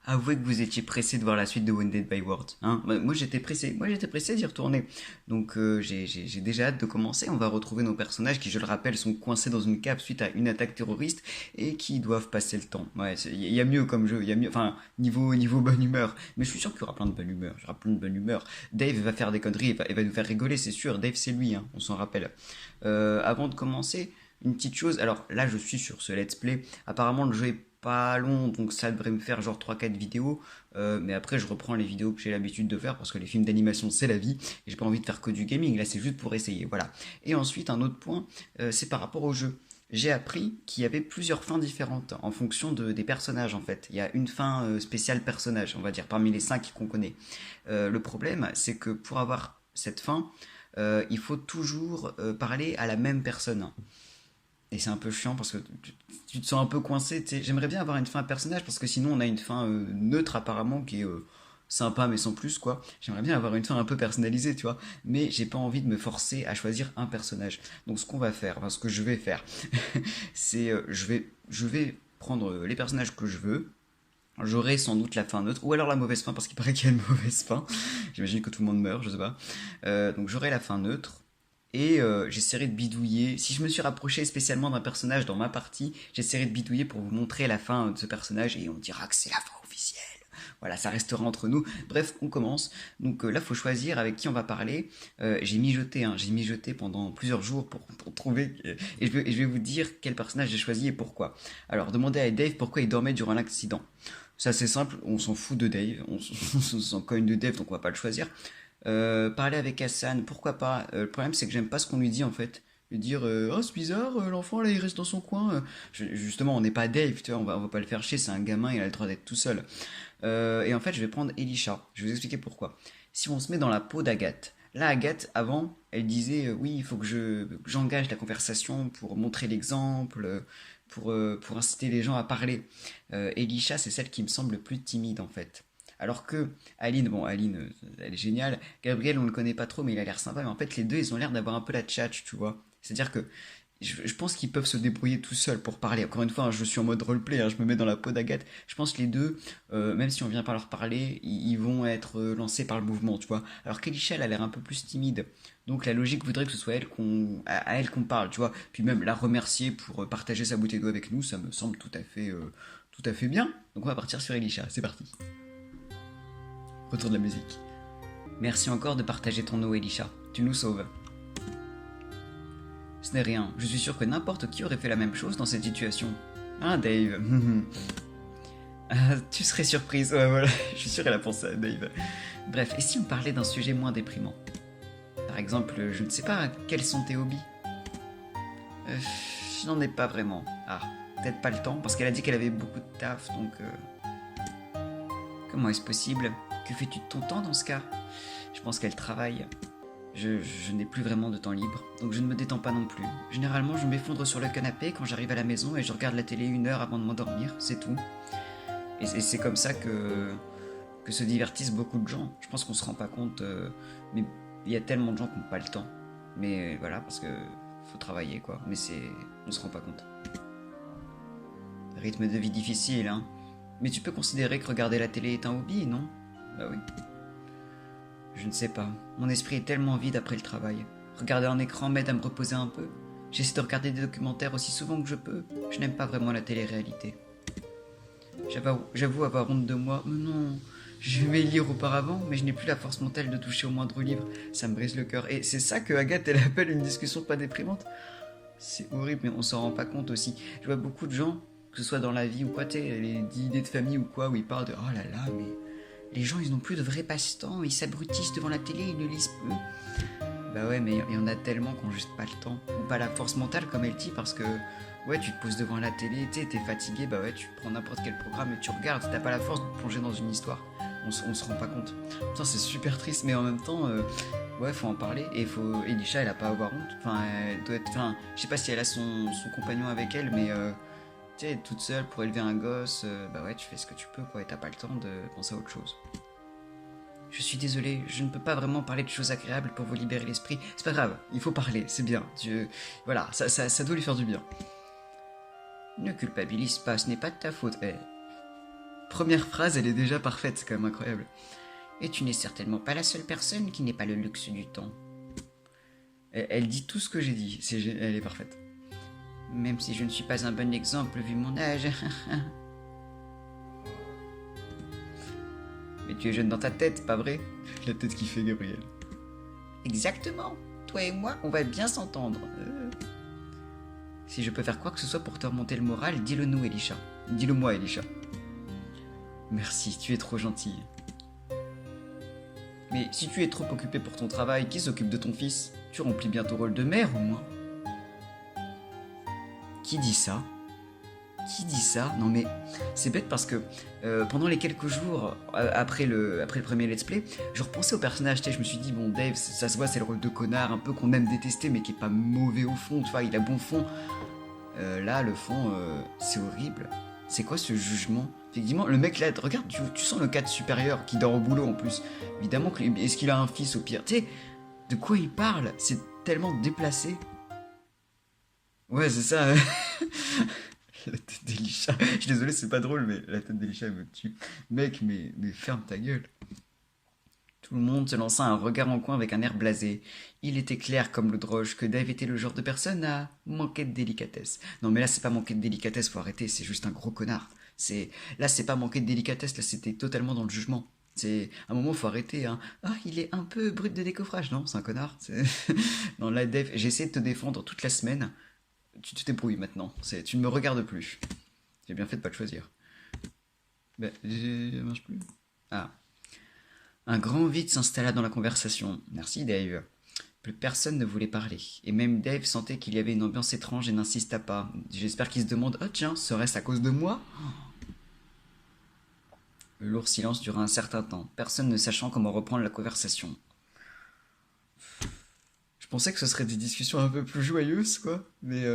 Avouez que vous étiez pressé de voir la suite de Wounded by Words, hein. Moi j'étais pressé d'y retourner. Donc j'ai déjà hâte de commencer. On va retrouver nos personnages qui, je le rappelle, sont coincés dans une cave suite à une attaque terroriste et qui doivent passer le temps. Ouais, il y a mieux comme jeu, il y a mieux, enfin niveau bonne humeur. Mais je suis sûr qu'il y aura plein de bonne humeur. Il y aura plein de bonne humeur. Dave va faire des conneries, il va nous faire rigoler, c'est sûr. Dave c'est lui, hein, on s'en rappelle. Avant de commencer, une petite chose. Alors là, je suis sur ce let's play. Apparemment, le jeu est pas long, donc ça devrait me faire genre 3 4 vidéos. Mais après, je reprends les vidéos que j'ai l'habitude de faire parce que les films d'animation, c'est la vie. Et j'ai pas envie de faire que du gaming. Là, c'est juste pour essayer. Voilà. Et ensuite, un autre point, c'est par rapport au jeu. J'ai appris qu'il y avait plusieurs fins différentes en fonction des personnages en fait. Il y a une fin spéciale personnage, on va dire, parmi les 5 qu'on connaît. Le problème, c'est que pour avoir cette fin, il faut toujours parler à la même personne. Et c'est un peu chiant parce que tu te sens un peu coincé. Tu sais. J'aimerais bien avoir une fin personnage parce que sinon on a une fin neutre apparemment qui est sympa mais sans plus quoi. J'aimerais bien avoir une fin un peu personnalisée, tu vois. Mais j'ai pas envie de me forcer à choisir un personnage. Donc ce qu'on va faire, enfin ce que je vais faire, c'est je vais prendre les personnages que je veux. J'aurai sans doute la fin neutre, ou alors la mauvaise fin, parce qu'il paraît qu'il y a une mauvaise fin. J'imagine que tout le monde meurt, je sais pas. Donc j'aurai la fin neutre, et j'essaierai de bidouiller. Si je me suis rapproché spécialement d'un personnage dans ma partie, j'essaierai de bidouiller pour vous montrer la fin de ce personnage, et on dira que c'est la fin officielle. Voilà, ça restera entre nous. Bref, on commence. Donc là, faut choisir avec qui on va parler. J'ai mijoté pendant plusieurs jours pour trouver. Et je vais vous dire quel personnage j'ai choisi et pourquoi. Alors, demandez à Dave pourquoi il dormait durant l'accident. C'est assez simple, on s'en fout de Dave, on s'en cogne de Dave, donc on va pas le choisir. Parler avec Hassan, pourquoi pas. Le problème, c'est que j'aime pas ce qu'on lui dit en fait. Lui dire oh c'est bizarre, l'enfant là il reste dans son coin. Justement, on n'est pas Dave, tu vois, on va pas le faire chier, c'est un gamin, il a le droit d'être tout seul. Et en fait, je vais prendre Elisha. Je vais vous expliquer pourquoi. Si on se met dans la peau d'Agathe, là, Agathe, avant, elle disait oui, il faut que j'engage la conversation pour montrer l'exemple, pour inciter les gens à parler. Elisha, c'est celle qui me semble le plus timide en fait. Alors que Aline, bon, Aline, elle est géniale. Gabriel, on le connaît pas trop, mais il a l'air sympa. Mais en fait, les deux, ils ont l'air d'avoir un peu la tchatch, tu vois. C'est-à-dire que je pense qu'ils peuvent se débrouiller tout seuls pour parler. Encore une fois, hein, je suis en mode roleplay, hein, je me mets dans la peau d'Agathe. Je pense que les deux, même si on vient pas leur parler, ils vont être lancés par le mouvement, tu vois. Alors qu'Elisha, elle a l'air un peu plus timide. Donc la logique voudrait que ce soit à elle qu'on parle, tu vois. Puis même la remercier pour partager sa bouteille d'eau avec nous, ça me semble tout à fait bien. Donc on va partir sur Elisha, c'est parti. Retour de la musique. Merci encore de partager ton eau, Elisha. Tu nous sauves. Ce n'est rien. Je suis sûr que n'importe qui aurait fait la même chose dans cette situation. Ah, Dave. Ah, tu serais surprise. Ouais, voilà. Je suis sûr qu'elle a pensé à Dave. Bref, et si on parlait d'un sujet moins déprimant? Par exemple, je ne sais pas, quels sont tes hobbies? Je n'en ai pas vraiment. Ah, peut-être pas le temps, parce qu'elle a dit qu'elle avait beaucoup de taf, donc... Comment est-ce possible? Que fais-tu de ton temps dans ce cas? Je pense qu'elle travaille. Je n'ai plus vraiment de temps libre, donc je ne me détends pas non plus. Généralement, je m'effondre sur le canapé quand j'arrive à la maison et je regarde la télé 1 heure avant de m'endormir, c'est tout. Et c'est comme ça que se divertissent beaucoup de gens. Je pense qu'on se rend pas compte, mais il y a tellement de gens qui n'ont pas le temps. Mais voilà, parce que faut travailler quoi, mais on se rend pas compte. Rythme de vie difficile, hein. Mais tu peux considérer que regarder la télé est un hobby, non? Bah oui. Je ne sais pas. Mon esprit est tellement vide après le travail. Regarder un écran m'aide à me reposer un peu. J'essaie de regarder des documentaires aussi souvent que je peux. Je n'aime pas vraiment la télé-réalité. J'avoue avoir honte de moi. Mais non, je vais lire auparavant, mais je n'ai plus la force mentale de toucher au moindre livre. Ça me brise le cœur. Et c'est ça que Agathe, elle appelle une discussion pas déprimante. C'est horrible, mais on s'en rend pas compte aussi. Je vois beaucoup de gens, que ce soit dans la vie ou quoi, tu sais, les idées de famille ou quoi, où ils parlent de oh là là, mais les gens ils n'ont plus de vrai passe-temps, ils s'abrutissent devant la télé, ils ne lisent plus. Bah ouais, mais il y en a tellement qui n'ont juste pas le temps, ou pas la force mentale comme elle dit, parce que ouais, tu te poses devant la télé, tu sais, t'es fatigué, bah ouais, tu prends n'importe quel programme et tu regardes, t'as pas la force de te plonger dans une histoire. On se rend pas compte. Putain, c'est super triste, mais en même temps, ouais, faut en parler. Et Elisha, elle a pas à avoir honte. Enfin, elle doit être. Enfin, je sais pas si elle a son compagnon avec elle, mais tu sais, toute seule pour élever un gosse, bah ouais, tu fais ce que tu peux, quoi, et t'as pas le temps de penser à autre chose. Je suis désolé, je ne peux pas vraiment parler de choses agréables pour vous libérer l'esprit. C'est pas grave, il faut parler, c'est bien. Voilà, ça doit lui faire du bien. Ne culpabilise pas, ce n'est pas de ta faute. Première phrase, elle est déjà parfaite, c'est quand même incroyable. Et tu n'es certainement pas la seule personne qui n'ait pas le luxe du temps. Elle dit tout ce que j'ai dit, elle est parfaite. Même si je ne suis pas un bon exemple vu mon âge. Mais tu es jeune dans ta tête, pas vrai? La tête qui fait Gabriel. Exactement. Toi et moi, on va bien s'entendre. Si je peux faire quoi que ce soit pour te remonter le moral, dis-le nous, Elisha. Dis-le moi, Elisha. Merci, tu es trop gentil. Mais si tu es trop occupé pour ton travail, qui s'occupe de ton fils? Tu remplis bien ton rôle de mère, au moins. Qui dit ça? Qui dit ça? Non mais, c'est bête parce que pendant les quelques jours après le premier let's play, je repensais au personnage, je me suis dit, bon Dave, ça se voit, c'est le rôle de connard, un peu qu'on aime détester, mais qui est pas mauvais au fond, tu vois, il a bon fond. Là, le fond, c'est horrible. C'est quoi ce jugement? Effectivement, le mec là, regarde, tu sens le cadre supérieur qui dort au boulot en plus. Évidemment, est-ce qu'il a un fils au pire? Tu sais, de quoi il parle? C'est tellement déplacé. Ouais, c'est ça. La tête d'Elisha. Je suis désolé, c'est pas drôle, mais la tête d'Elisha me tue. Mec, mais ferme ta gueule. Tout le monde se lança un regard en coin avec un air blasé. Il était clair comme l'eau de roche que Dave était le genre de personne à manquer de délicatesse. Non mais là c'est pas manquer de délicatesse, faut arrêter, c'est juste un gros connard. Là c'est pas manquer de délicatesse, là c'était totalement dans le jugement. C'est à un moment faut arrêter hein. Ah il est un peu brut de décoffrage, non c'est un connard. Non là Dave, j'ai essayé de te défendre toute la semaine. Tu te débrouilles maintenant. Tu ne me regardes plus. J'ai bien fait de pas te choisir. Ben, ça marche plus. Ah. Un grand vide s'installa dans la conversation. Merci Dave. Plus personne ne voulait parler. Et même Dave sentait qu'il y avait une ambiance étrange et n'insista pas. J'espère qu'il se demande, oh tiens, serait-ce à cause de moi? Le lourd silence dura un certain temps, personne ne sachant comment reprendre la conversation. Je pensais que ce serait des discussions un peu plus joyeuses, quoi. Mais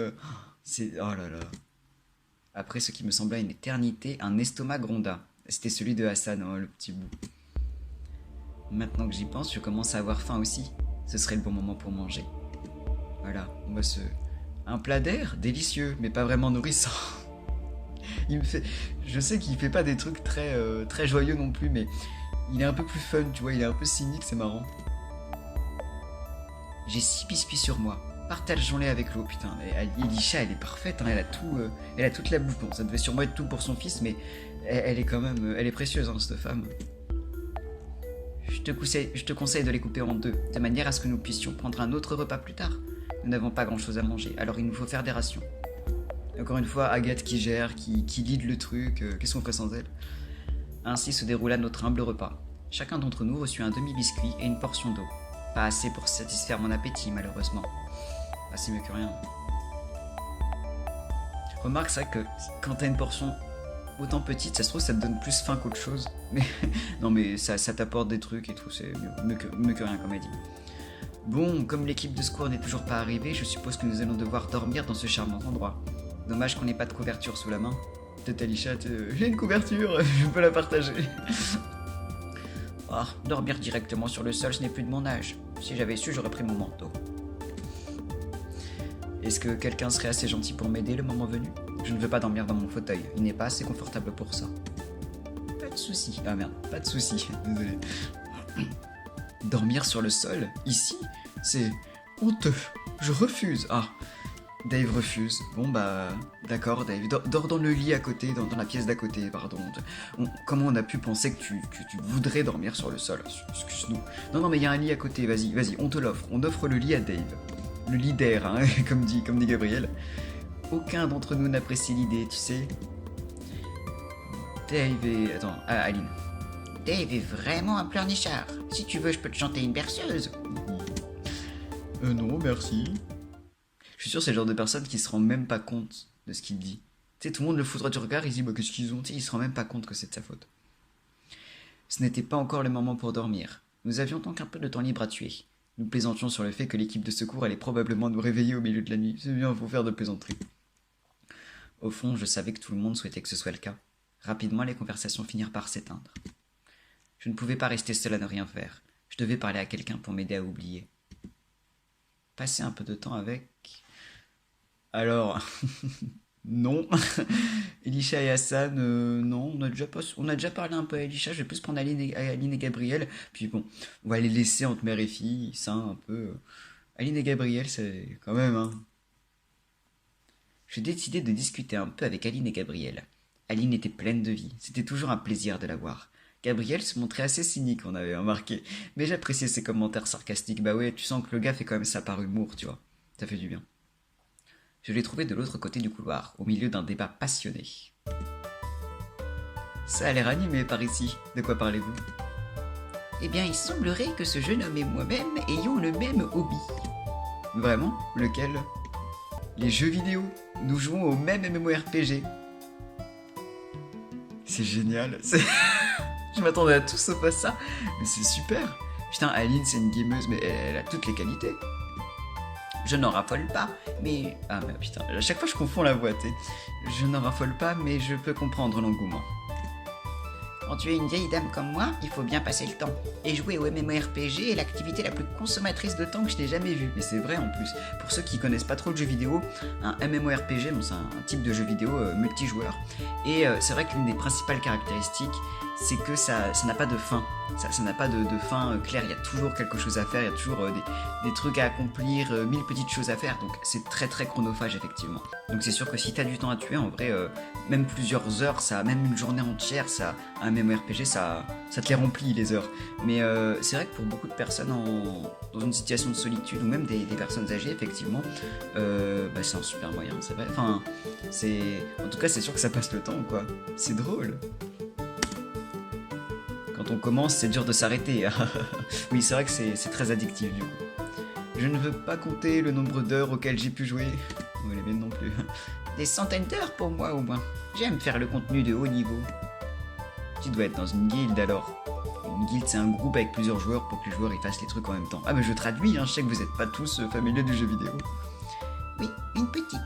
c'est... Oh là là. Après ce qui me sembla une éternité, un estomac gronda. C'était celui de Hassan, oh, le petit bout. Maintenant que j'y pense, je commence à avoir faim aussi. Ce serait le bon moment pour manger. Voilà, on va se... Un plat d'air, délicieux, mais pas vraiment nourrissant. Il me fait... Je sais qu'il fait pas des trucs très joyeux non plus, mais il est un peu plus fun, tu vois, il est un peu cynique, c'est marrant. J'ai 6 biscuits sur moi. Partageons-les avec l'eau, putain. Elisha, elle est parfaite, hein, elle a toute la bouffe. Bon, ça devait sûrement être tout pour son fils, mais elle est quand même... Elle est précieuse, hein, cette femme. Je te conseille de les couper en deux, de manière à ce que nous puissions prendre un autre repas plus tard. Nous n'avons pas grand-chose à manger, alors il nous faut faire des rations. Encore une fois, Agathe qui gère, qui lead le truc, qu'est-ce qu'on ferait sans elle? Ainsi se déroula notre humble repas. Chacun d'entre nous reçut un demi-biscuit et une portion d'eau. Pas assez pour satisfaire mon appétit, malheureusement. Ah, c'est mieux que rien. Remarque ça que quand t'as une portion autant petite, ça se trouve ça te donne plus faim qu'autre chose. Mais non mais ça t'apporte des trucs et tout, c'est mieux que rien comme elle dit. Bon, comme l'équipe de secours n'est toujours pas arrivée, je suppose que nous allons devoir dormir dans ce charmant endroit. Dommage qu'on n'ait pas de couverture sous la main. Peut-être Alisha, j'ai une couverture, je peux la partager. Oh, dormir directement sur le sol, ce n'est plus de mon âge. Si j'avais su, j'aurais pris mon manteau. Est-ce que quelqu'un serait assez gentil pour m'aider le moment venu? Je ne veux pas dormir dans mon fauteuil, il n'est pas assez confortable pour ça. Pas de soucis. Ah merde, pas de soucis, désolé. Dormir sur le sol, ici, c'est honteux. Je refuse. Ah, Dave refuse. Bon bah, d'accord Dave, dors dans le lit à côté, dans la pièce d'à côté, pardon. Comment on a pu penser que tu voudrais dormir sur le sol? Excuse-nous. Non mais il y a un lit à côté, vas-y, on te l'offre. On offre le lit à Dave. Le lit d'air, hein, comme dit Gabriel. Aucun d'entre nous n'apprécie l'idée, tu sais. Dave et... Attends, Aline. Dave est vraiment un pleurnichard. Si tu veux, je peux te chanter une berceuse. Non, merci. Je suis sûr que c'est le genre de personne qui se rend même pas compte de ce qu'il dit. Tu sais, tout le monde le fout droit du regard, il se dit, bah qu'est-ce qu'ils ont? Tu sais, il se rend même pas compte que c'est de sa faute. Ce n'était pas encore le moment pour dormir. Nous avions donc un peu de temps libre à tuer. Nous plaisantions sur le fait que l'équipe de secours allait probablement nous réveiller au milieu de la nuit. C'est bien, faut faire de plaisanteries. Au fond, je savais que tout le monde souhaitait que ce soit le cas. Rapidement, les conversations finirent par s'éteindre. Je ne pouvais pas rester seul à ne rien faire. Je devais parler à quelqu'un pour m'aider à oublier. Passer un peu de temps avec... Alors... Non. Elisha et Hassan, non, on a déjà parlé un peu à Elisha, je vais plus prendre Aline et Gabriel. Puis bon, on va les laisser entre mère et fille, ça un peu. Aline et Gabriel, c'est quand même, hein. J'ai décidé de discuter un peu avec Aline et Gabriel. Aline était pleine de vie, c'était toujours un plaisir de la voir. Gabriel se montrait assez cynique, on avait remarqué, mais j'appréciais ses commentaires sarcastiques. Bah ouais, tu sens que le gars fait quand même ça par humour, tu vois. Ça fait du bien. Je l'ai trouvé de l'autre côté du couloir, au milieu d'un débat passionné. Ça a l'air animé par ici. De quoi parlez-vous? Eh bien, il semblerait que ce jeune homme et moi-même ayons le même hobby. Vraiment? Lequel? Les jeux vidéo. Nous jouons au même MMORPG. C'est génial. Je m'attendais à tout sauf à ça. Mais c'est super. Putain, Aline, c'est une gameuse, mais elle a toutes les qualités. Je n'en raffole pas, mais... Ah, mais putain, à chaque fois je confonds la voix, t'sais. Je n'en raffole pas, mais je peux comprendre l'engouement. Quand tu es une vieille dame comme moi, il faut bien passer le temps. Et jouer au MMORPG est l'activité la plus consommatrice de temps que je n'ai jamais vue. Mais c'est vrai en plus. Pour ceux qui connaissent pas trop le jeu vidéo, un MMORPG, bon, c'est un type de jeu vidéo multijoueur. Et c'est vrai que l'une des principales caractéristiques, c'est que ça n'a pas de fin. Ça n'a pas de fin claire. Il y a toujours quelque chose à faire, il y a toujours des trucs à accomplir, 1000 petites choses à faire. Donc c'est très très chronophage effectivement. Donc c'est sûr que si t'as du temps à tuer, en vrai, même plusieurs heures, même une journée entière, un MMORPG, ça te les remplit les heures. Mais c'est vrai que pour beaucoup de personnes dans une situation de solitude, ou même des personnes âgées, effectivement, c'est un super moyen, c'est vrai. Enfin, en tout cas, c'est sûr que ça passe le temps, quoi. C'est drôle. Quand on commence, c'est dur de s'arrêter. Oui, c'est vrai que c'est très addictif, du coup. Je ne veux pas compter le nombre d'heures auxquelles j'ai pu jouer. Oui, les miennes non plus. Des centaines d'heures pour moi, au moins. J'aime faire le contenu de haut niveau. Tu dois être dans une guilde alors. Une guilde, c'est un groupe avec plusieurs joueurs pour que les joueurs y fassent les trucs en même temps. Ah, mais je traduis, hein, je sais que vous n'êtes pas tous familiers du jeu vidéo. Oui, une petite.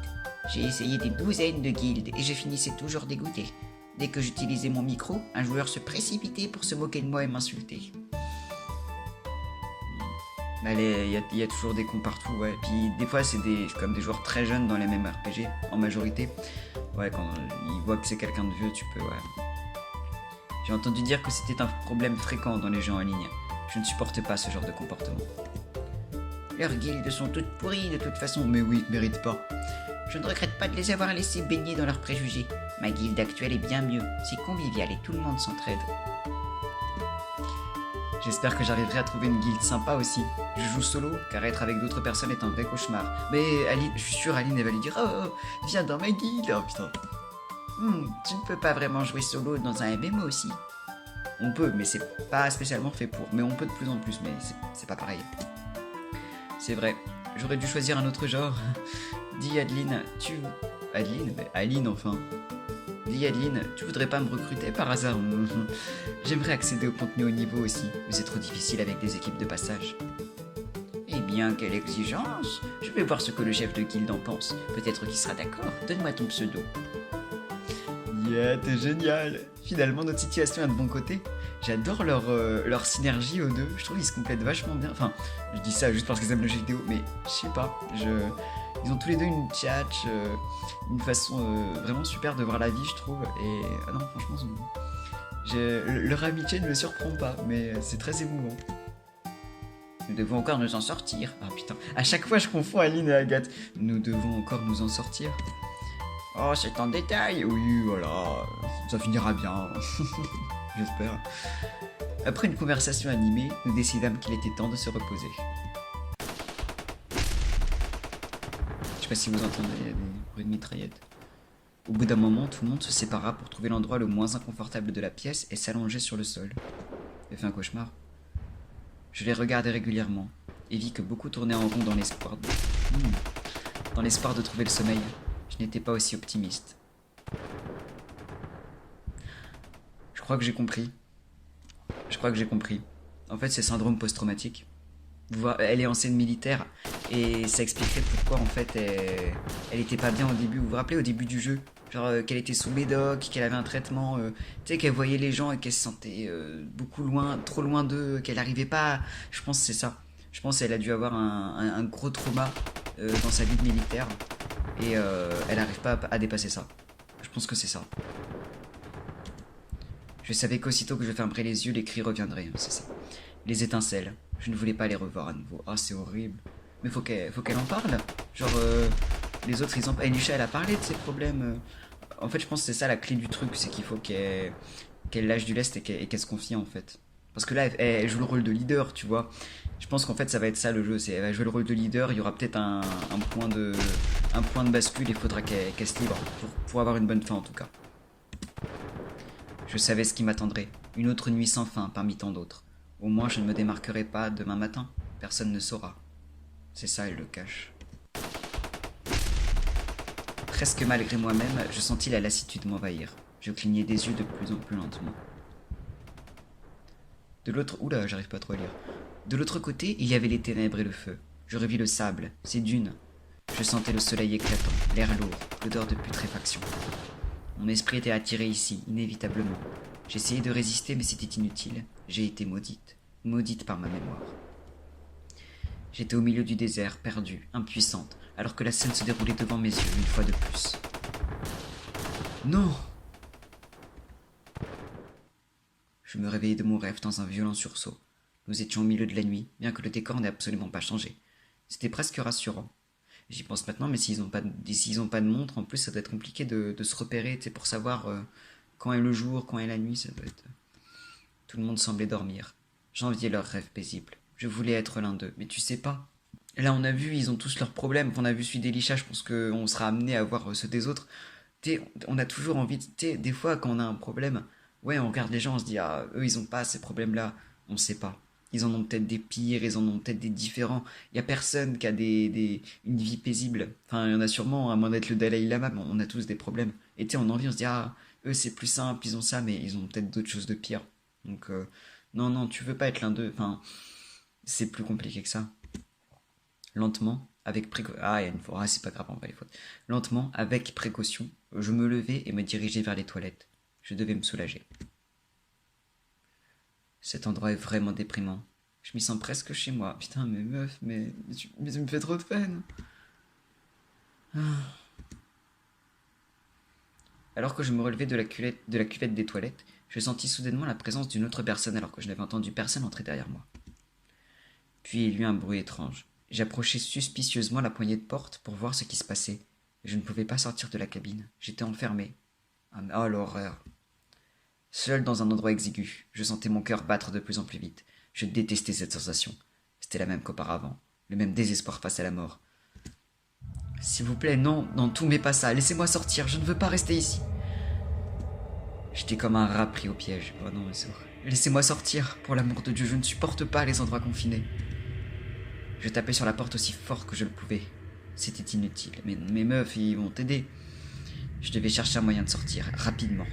J'ai essayé des douzaines de guildes et je finissais toujours dégoûté. Dès que j'utilisais mon micro, un joueur se précipitait pour se moquer de moi et m'insulter. Il y a toujours des cons partout, ouais. Puis des fois, c'est comme des joueurs très jeunes dans les mêmes RPG, en majorité. Ouais, quand ils voient que c'est quelqu'un de vieux, tu peux, ouais. J'ai entendu dire que c'était un problème fréquent dans les jeux en ligne. Je ne supporte pas ce genre de comportement. Leurs guildes sont toutes pourries de toute façon, mais oui, ils ne méritent pas. Je ne regrette pas de les avoir laissés baigner dans leurs préjugés. Ma guilde actuelle est bien mieux, c'est convivial et tout le monde s'entraide. J'espère que j'arriverai à trouver une guilde sympa aussi. Je joue solo, car être avec d'autres personnes est un vrai cauchemar. Mais Aline, je suis sûr Aline elle va lui dire « Oh, viens dans ma guilde !» Oh putain. Tu ne peux pas vraiment jouer solo dans un MMO aussi. On peut, mais c'est pas spécialement fait pour. Mais on peut de plus en plus, mais c'est pas pareil. C'est vrai, j'aurais dû choisir un autre genre. Dis Adeline, Aline enfin. Dis Adeline, tu voudrais pas me recruter par hasard? J'aimerais accéder au contenu haut niveau aussi, mais c'est trop difficile avec des équipes de passage. Eh bien, quelle exigence! Je vais voir ce que le chef de guilde en pense. Peut-être qu'il sera d'accord. Donne-moi ton pseudo. Yeah, t'es génial! Finalement, notre situation est de bon côté. J'adore leur synergie aux deux. Je trouve qu'ils se complètent vachement bien. Enfin, je dis ça juste parce qu'ils aiment le jeu vidéo, mais je sais pas. Ils ont tous les deux une tchatch, une façon vraiment super de voir la vie, je trouve. Et ah non, franchement, leur amitié ne me surprend pas, mais c'est très émouvant. Nous devons encore nous en sortir. Ah putain, à chaque fois je confonds Aline et Agathe. Nous devons encore nous en sortir. Oh, c'est en détail. Oui, voilà, ça finira bien. J'espère. Après une conversation animée, nous décidâmes qu'il était temps de se reposer. Je sais pas si vous entendez, il y a des bruits de mitraillettes. Au bout d'un moment, tout le monde se sépara pour trouver l'endroit le moins inconfortable de la pièce et s'allonger sur le sol. J'ai fait un cauchemar. Je les regardais régulièrement et vis que beaucoup tournaient en rond dans l'espoir de trouver le sommeil. Je n'étais pas aussi optimiste. Je crois que j'ai compris. En fait, c'est syndrome post-traumatique. Elle est ancienne militaire et ça expliquerait pourquoi en fait elle était pas bien au début. Vous vous rappelez au début du jeu, genre qu'elle était sous médoc, qu'elle avait un traitement, tu sais, qu'elle voyait les gens et qu'elle se sentait beaucoup loin, trop loin d'eux, qu'elle arrivait pas. Je pense que c'est ça. Je pense qu'elle a dû avoir un gros trauma dans sa vie de militaire et elle n'arrive pas à dépasser ça. Je pense que c'est ça. Je savais qu'aussitôt que je fermerais les yeux, les cris reviendraient, c'est ça. Les étincelles, je ne voulais pas les revoir à nouveau. Ah, c'est horrible. Mais faut qu'elle en parle. Genre, les autres, ils ont... Elisha, elle a parlé de ses problèmes. En fait, je pense que c'est ça la clé du truc, c'est qu'il faut qu'elle lâche du lest et qu'elle se confie, en fait. Parce que là, elle joue le rôle de leader, tu vois. Je pense qu'en fait, ça va être ça le jeu. Elle va jouer le rôle de leader, il y aura peut-être un point de bascule, il faudra qu'elle se livre. Pour avoir une bonne fin, en tout cas. Je savais ce qui m'attendrait. Une autre nuit sans fin, parmi tant d'autres. Au moins, je ne me démarquerai pas demain matin. Personne ne saura. C'est ça, elle le cache. Presque malgré moi-même, je sentis la lassitude m'envahir. Je clignais des yeux de plus en plus lentement. De l'autre... Oula, j'arrive pas trop à lire. De l'autre côté, il y avait les ténèbres et le feu. Je revis le sable, ces dunes. Je sentais le soleil éclatant, l'air lourd, l'odeur de putréfaction. Mon esprit était attiré ici, inévitablement. J'essayais de résister, mais c'était inutile. J'ai été maudite. Maudite par ma mémoire. J'étais au milieu du désert, perdue, impuissante, alors que la scène se déroulait devant mes yeux une fois de plus. Non! Je me réveillai de mon rêve dans un violent sursaut. Nous étions au milieu de la nuit, bien que le décor n'ait absolument pas changé. C'était presque rassurant. J'y pense maintenant, mais s'ils n'ont pas de montre, en plus, ça doit être compliqué de se repérer, pour savoir quand est le jour, quand est la nuit, ça doit être... Tout le monde semblait dormir. J'enviais leurs rêves paisibles. Je voulais être l'un d'eux, mais tu sais pas. Là, on a vu, ils ont tous leurs problèmes. On a vu celui d'Elisha, je pense qu'on sera amené à voir ceux des autres. On a toujours envie, des fois, quand on a un problème, ouais, on regarde les gens, on se dit, ah, eux, ils ont pas ces problèmes-là. On sait pas. Ils en ont peut-être des pires, ils en ont peut-être des différents. Il y a personne qui a une vie paisible. Enfin, il y en a sûrement, à moins d'être le Dalai Lama, mais on a tous des problèmes. Et on a envie, on se dit, ah, eux, c'est plus simple, ils ont ça, mais ils ont peut-être d'autres choses de pire. Donc, non, non, tu veux pas être l'un d'eux. Enfin, c'est plus compliqué que ça. Lentement, avec précaution... Ah, il y a une fois. Ah, c'est pas grave, on va les fautes. Lentement, avec précaution, je me levai et me dirigeai vers les toilettes. Je devais me soulager. Cet endroit est vraiment déprimant. Je m'y sens presque chez moi. Putain, mais meuf, mais ça me fait trop de peine. Ah. Alors que je me relevais de la cuvette des toilettes, je sentis soudainement la présence d'une autre personne alors que je n'avais entendu personne entrer derrière moi. Puis il y eut un bruit étrange. J'approchai suspicieusement la poignée de porte pour voir ce qui se passait. Je ne pouvais pas sortir de la cabine. J'étais enfermé. Ah, l'horreur. Seul dans un endroit exigu, je sentais mon cœur battre de plus en plus vite. Je détestais cette sensation. C'était la même qu'auparavant. Le même désespoir face à la mort. S'il vous plaît, non, non, tout m'est pas ça. Laissez-moi sortir, je ne veux pas rester ici. J'étais comme un rat pris au piège. Oh non, mais c'est vrai. Laissez-moi sortir, pour l'amour de Dieu, je ne supporte pas les endroits confinés. Je tapais sur la porte aussi fort que je le pouvais. C'était inutile. Mes meufs, ils vont t'aider. Je devais chercher un moyen de sortir, rapidement.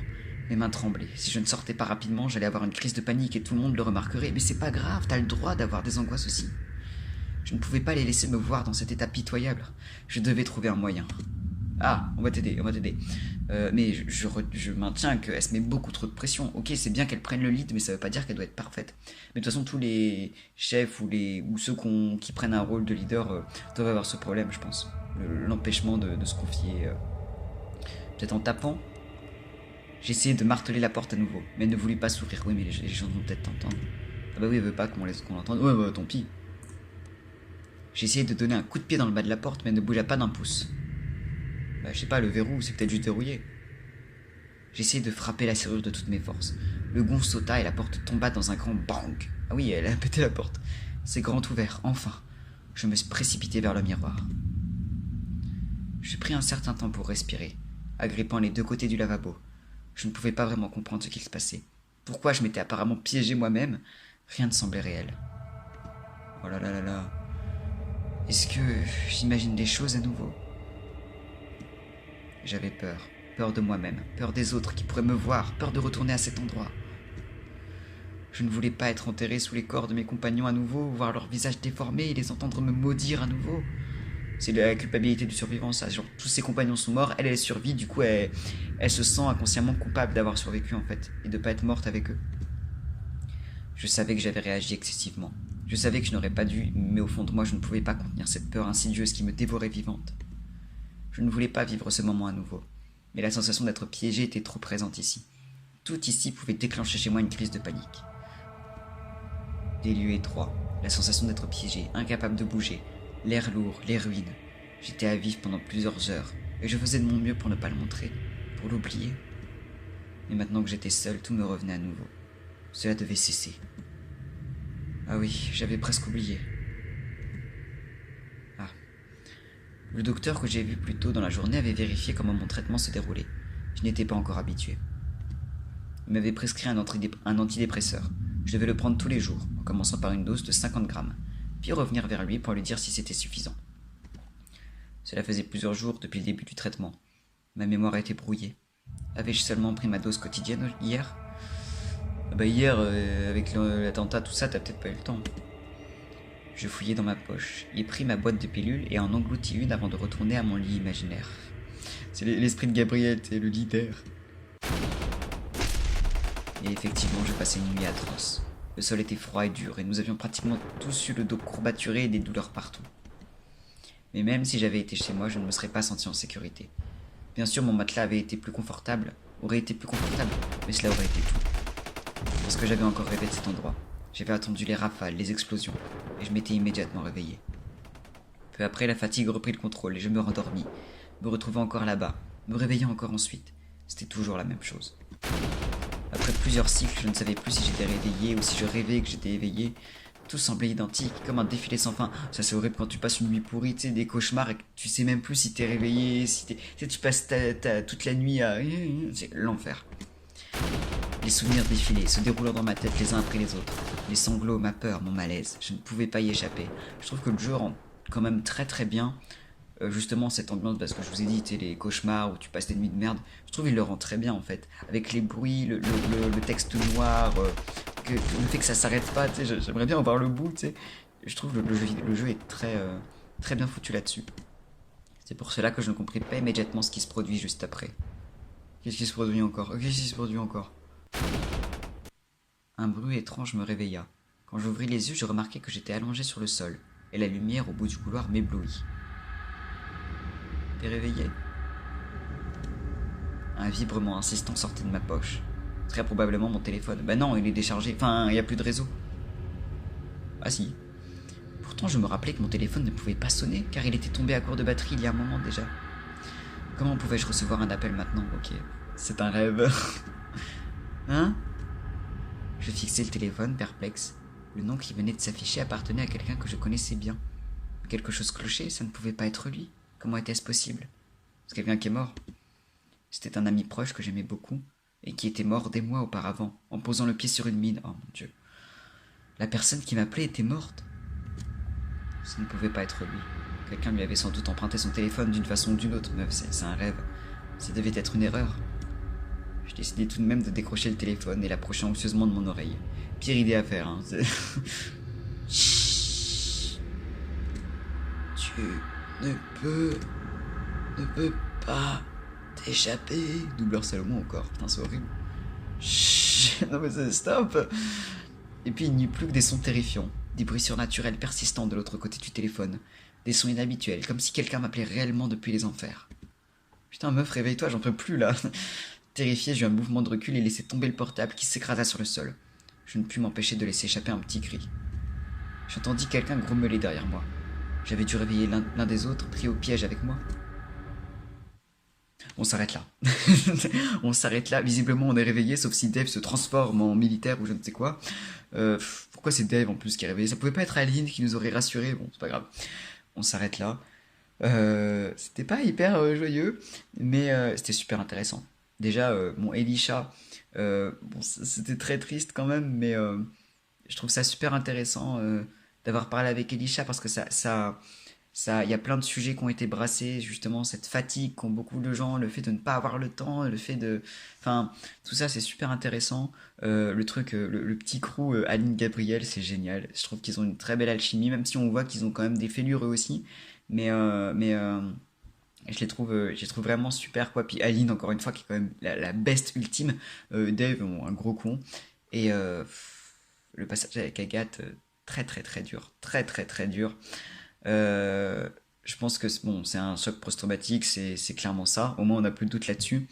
Mes mains tremblaient. Si je ne sortais pas rapidement, j'allais avoir une crise de panique et tout le monde le remarquerait. Mais c'est pas grave, t'as le droit d'avoir des angoisses aussi. Je ne pouvais pas les laisser me voir dans cet état pitoyable. Je devais trouver un moyen. Ah, on va t'aider. Mais je maintiens qu'elle se met beaucoup trop de pression. Ok, c'est bien qu'elle prenne le lead, mais ça veut pas dire qu'elle doit être parfaite. Mais de toute façon, tous les chefs ou ceux qui prennent un rôle de leader doivent avoir ce problème, je pense. L'empêchement de se confier. Peut-être en tapant. J'ai essayé de marteler la porte à nouveau, mais elle ne voulut pas s'ouvrir. Oui, mais les gens vont peut-être t'entendre. Ah bah oui, elle veut pas qu'on l'entende. Ouais, bah tant pis. J'ai essayé de donner un coup de pied dans le bas de la porte, mais elle ne bougea pas d'un pouce. Bah je sais pas, le verrou, c'est peut-être juste verrouillé. J'ai essayé de frapper la serrure de toutes mes forces. Le gond sauta et la porte tomba dans un grand bang. Ah oui, elle a pété la porte. C'est grand ouvert, enfin. Je me suis précipité vers le miroir. J'ai pris un certain temps pour respirer, agrippant les deux côtés du lavabo. Je ne pouvais pas vraiment comprendre ce qu'il se passait. Pourquoi je m'étais apparemment piégé moi-même? Rien ne semblait réel. Oh là là là là. Est-ce que j'imagine des choses à nouveau? J'avais peur. Peur de moi-même. Peur des autres qui pourraient me voir. Peur de retourner à cet endroit. Je ne voulais pas être enterré sous les corps de mes compagnons à nouveau, voir leur visage déformé et les entendre me maudire à nouveau. C'est la culpabilité du survivant, ça. Genre, tous ses compagnons sont morts, elle survit, du coup, elle se sent inconsciemment coupable d'avoir survécu, en fait, et de pas être morte avec eux. Je savais que j'avais réagi excessivement. Je savais que je n'aurais pas dû, mais au fond de moi, je ne pouvais pas contenir cette peur insidieuse qui me dévorait vivante. Je ne voulais pas vivre ce moment à nouveau. Mais la sensation d'être piégé était trop présente ici. Tout ici pouvait déclencher chez moi une crise de panique. Des lieux étroits, la sensation d'être piégé, incapable de bouger, l'air lourd, les ruines. J'étais à vif pendant plusieurs heures, et je faisais de mon mieux pour ne pas le montrer, pour l'oublier. Mais maintenant que j'étais seul, tout me revenait à nouveau. Cela devait cesser. Ah oui, j'avais presque oublié. Ah. Le docteur que j'ai vu plus tôt dans la journée avait vérifié comment mon traitement se déroulait. Je n'étais pas encore habitué. Il m'avait prescrit un antidépresseur. Je devais le prendre tous les jours, en commençant par une dose de 50 grammes, puis revenir vers lui pour lui dire si c'était suffisant. Cela faisait plusieurs jours depuis le début du traitement. Ma mémoire était brouillée. Avais-je seulement pris ma dose quotidienne hier ? Hier, avec l'attentat, tout ça, t'as peut-être pas eu le temps. Je fouillai dans ma poche, y pris ma boîte de pilules et en engloutis une avant de retourner à mon lit imaginaire. C'est l'esprit de Gabriel, t'es le leader. Et effectivement, je passais une nuit atroce. Le sol était froid et dur, et nous avions pratiquement tous eu le dos courbaturé et des douleurs partout. Mais même si j'avais été chez moi, je ne me serais pas senti en sécurité. Bien sûr, mon matelas aurait été plus confortable, mais cela aurait été tout. Parce que j'avais encore rêvé de cet endroit. J'avais attendu les rafales, les explosions, et je m'étais immédiatement réveillé. Peu après, la fatigue reprit le contrôle et je me rendormis, me retrouvant encore là-bas, me réveillant encore ensuite. C'était toujours la même chose. Après plusieurs cycles, je ne savais plus si j'étais réveillé ou si je rêvais que j'étais éveillé. Tout semblait identique, comme un défilé sans fin. Ça, c'est horrible quand tu passes une nuit pourrie, tu sais, des cauchemars et que tu sais même plus si t'es réveillé, si t'es... Tu sais, tu passes toute la nuit à... C'est l'enfer. Les souvenirs défilaient, se déroulant dans ma tête les uns après les autres. Les sanglots, ma peur, mon malaise. Je ne pouvais pas y échapper. Je trouve que le jeu rend quand même très très bien justement cette ambiance, parce que je vous ai dit, tu sais, les cauchemars où tu passes des nuits de merde. Je trouve qu'il le rend très bien en fait. Avec les bruits, le texte noir, le fait que ça s'arrête pas, tu sais, j'aimerais bien en voir le bout, tu sais. Je trouve que le jeu est très bien foutu là-dessus. C'est pour cela que je ne compris pas immédiatement ce qui se produit juste après. Qu'est-ce qui se produit encore? Qu'est-ce qui se produit encore? Un bruit étrange me réveilla. Quand j'ouvris les yeux, je remarquai que j'étais allongé sur le sol, et la lumière au bout du couloir m'éblouit. T'es réveillé? Un vibrement insistant sortait de ma poche. Très probablement mon téléphone. Bah non, il est déchargé. Enfin, il n'y a plus de réseau. Ah si. Pourtant, je me rappelais que mon téléphone ne pouvait pas sonner, car il était tombé à court de batterie il y a un moment déjà. Comment pouvais-je recevoir un appel maintenant? Ok, c'est un rêve. Hein? Je fixai le téléphone, perplexe. Le nom qui venait de s'afficher appartenait à quelqu'un que je connaissais bien. Quelque chose clochait, ça ne pouvait pas être lui. Comment était-ce possible? C'est quelqu'un qui est mort. C'était un ami proche que j'aimais beaucoup, et qui était mort des mois auparavant, en posant le pied sur une mine. Oh mon Dieu. La personne qui m'appelait était morte. Ça ne pouvait pas être lui. Quelqu'un lui avait sans doute emprunté son téléphone d'une façon ou d'une autre. Meuf, c'est un rêve. Ça devait être une erreur. Je décidai tout de même de décrocher le téléphone et l'approcher anxieusement de mon oreille. Pire idée à faire, hein. Chut. Tu ne peux pas t'échapper. Doubleur Salomon encore. Putain, c'est horrible. Chut. Non mais stop. Et puis il n'y eut plus que des sons terrifiants. Des bruits surnaturels persistants de l'autre côté du téléphone. Des sons inhabituels, comme si quelqu'un m'appelait réellement depuis les enfers. Putain, meuf, réveille-toi, j'en peux plus là. Terrifié, j'eus un mouvement de recul et laissai tomber le portable qui s'écrasa sur le sol. Je ne pus m'empêcher de laisser échapper un petit cri. J'entendis quelqu'un grommeler derrière moi. J'avais dû réveiller l'un des autres, pris au piège avec moi. On s'arrête là. On s'arrête là. Visiblement, on est réveillé, sauf si Dave se transforme en militaire ou je ne sais quoi. Pourquoi c'est Dave en plus qui est réveillé? Ça pouvait pas être Aline qui nous aurait rassurés. Bon, c'est pas grave. On s'arrête là. C'était pas hyper joyeux, mais c'était super intéressant. Déjà, mon Elisha, bon, c'était très triste quand même, mais je trouve ça super intéressant d'avoir parlé avec Elisha parce que il y a plein de sujets qui ont été brassés, justement, cette fatigue qu'ont beaucoup de gens, le fait de ne pas avoir le temps, le fait de... Enfin, tout ça, c'est super intéressant. Le truc, le petit crew Aline Gabriel, c'est génial. Je trouve qu'ils ont une très belle alchimie, même si on voit qu'ils ont quand même des fêlures eux aussi. Mais je les trouve vraiment super, quoi. Puis Aline, encore une fois, qui est quand même la best ultime. Dave, bon, un gros con. Et le passage avec Agathe, très très très dur. Très très très dur. Euh, je pense que bon, c'est un choc post-traumatique, c'est clairement ça. Au moins, on n'a plus de doute là-dessus.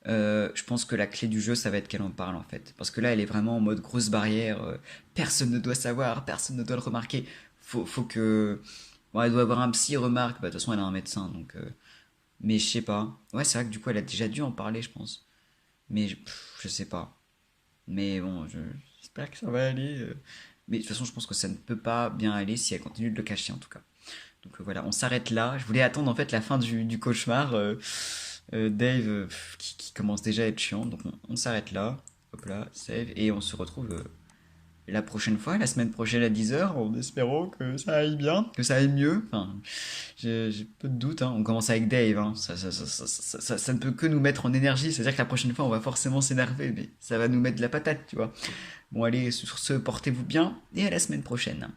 Je pense que la clé du jeu, ça va être qu'elle en parle en fait. Parce que là, elle est vraiment en mode grosse barrière. Personne ne doit savoir, personne ne doit le remarquer. Faut que. Bon, elle doit avoir un psy, remarque. Bah, de toute façon, elle a un médecin, donc. Mais je sais pas. Ouais, c'est vrai que du coup, elle a déjà dû en parler, je pense. Mais je sais pas. Mais bon, j'espère que ça va aller. Mais de toute façon, je pense que ça ne peut pas bien aller si elle continue de le cacher en tout cas. Donc voilà, on s'arrête là. Je voulais attendre en fait la fin du cauchemar. Dave qui commence déjà à être chiant. Donc on s'arrête là. Hop là, save. Et on se retrouve la prochaine fois, la semaine prochaine à 10h, en espérant que ça aille bien, que ça aille mieux. Enfin, j'ai peu de doutes. Hein. On commence avec Dave. Hein. Ça ne peut que nous mettre en énergie. C'est-à-dire que la prochaine fois, on va forcément s'énerver. Mais ça va nous mettre de la patate, tu vois. Bon, allez, sur ce, portez-vous bien. Et à la semaine prochaine.